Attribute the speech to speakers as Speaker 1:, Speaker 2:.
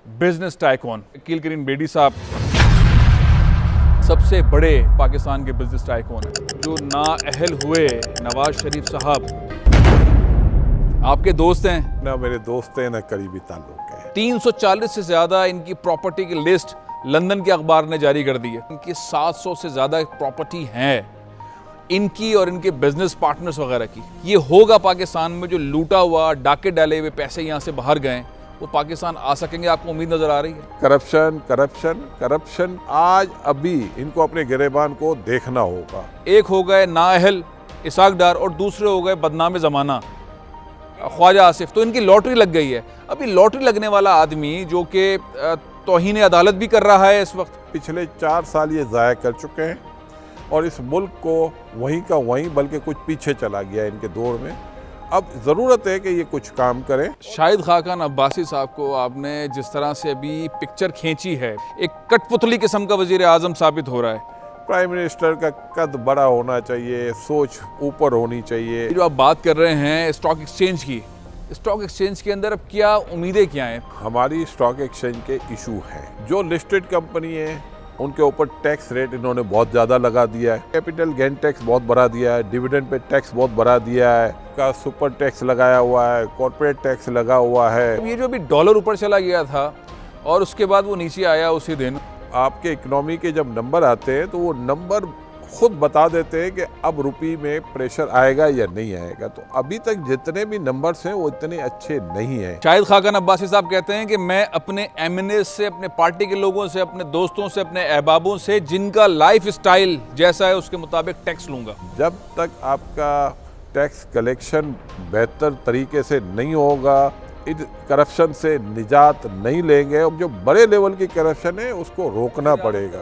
Speaker 1: Business tycoon Aqeel करीम बेडी साहब सबसे बड़े पाकिस्तान के बिजनेस टाइकून हैं, जो नाअहल हुए नवाज शरीफ साहब आपके दोस्त हैं।
Speaker 2: ना मेरे दोस्त हैं, ना करीबी ताल्लुक है।
Speaker 1: 340 से ज़्यादा इनकी प्रॉपर्टी की लिस्ट लंदन के अखबार ने जारी कर दी है। इनकी 700 से ज़्यादा प्रॉपर्टी हैं, इनकी और इनके बिजनेस पार्टनर्स वगैरह की। ये होगा पाकिस्तान में जो लूटा हुआ, डाके डाले हुए पैसे यहाँ से बाहर गए, वो पाकिस्तान आ सकेंगे? आपको उम्मीद नजर आ रही है?
Speaker 2: करप्शन करप्शन करप्शन, आज अभी इनको अपने गिरेबान को देखना होगा।
Speaker 1: एक हो गए नाअहल इसाक डार और दूसरे हो गए बदनाम ज़माना ख्वाजा आसिफ। तो इनकी लॉटरी लग गई है। अभी लॉटरी लगने वाला आदमी जो कि तौहीन अदालत भी कर रहा है इस वक्त,
Speaker 2: पिछले 4 साल ये ज़ाया कर चुके हैं और इस मुल्क को वहीं का वहीं बल्कि कुछ पीछे चला गया इनके दौर में। अब ज़रूरत है कि ये कुछ काम करें।
Speaker 1: शाहिद खाकान अब्बासी साहब को आपने जिस तरह से अभी पिक्चर खींची है, एक कठपुतली किस्म का वज़ीर आज़म साबित हो रहा है।
Speaker 2: प्राइम मिनिस्टर का कद बड़ा होना चाहिए, सोच ऊपर होनी चाहिए।
Speaker 1: जो आप बात कर रहे हैं स्टॉक एक्सचेंज की, स्टॉक एक्सचेंज के अंदर अब क्या उम्मीदें क्या हैं?
Speaker 2: हमारी स्टॉक एक्सचेंज के इशू हैं। जो लिस्टेड कंपनी है उनके ऊपर टैक्स रेट इन्होंने बहुत ज़्यादा लगा दिया है। कैपिटल गेन टैक्स बहुत बढ़ा दिया है, डिविडेंड पे टैक्स बहुत बढ़ा दिया है, का सुपर टैक्स लगाया हुआ है, कॉर्पोरेट टैक्स लगा हुआ है।
Speaker 1: ये जो अभी डॉलर ऊपर चला गया था और उसके बाद वो नीचे आया उसी दिन,
Speaker 2: आपके इकोनॉमी के जब नंबर आते हैं तो वो नंबर खुद बता देते हैं कि अब रुपये में प्रेशर आएगा या नहीं आएगा। तो अभी तक जितने भी नंबर्स हैं वो इतने अच्छे नहीं हैं।
Speaker 1: शाहिद खाकान अब्बासी साहब कहते हैं कि मैं अपने एमएनए से, अपने पार्टी के लोगों से, अपने दोस्तों से, अपने अहबाबों से, जिनका लाइफ स्टाइल जैसा है उसके मुताबिक टैक्स लूंगा।
Speaker 2: जब तक आपका टैक्स कलेक्शन बेहतर तरीके से नहीं होगा, इस करप्शन से निजात नहीं लेंगे, जो बड़े लेवल की करप्शन है उसको रोकना पड़ेगा।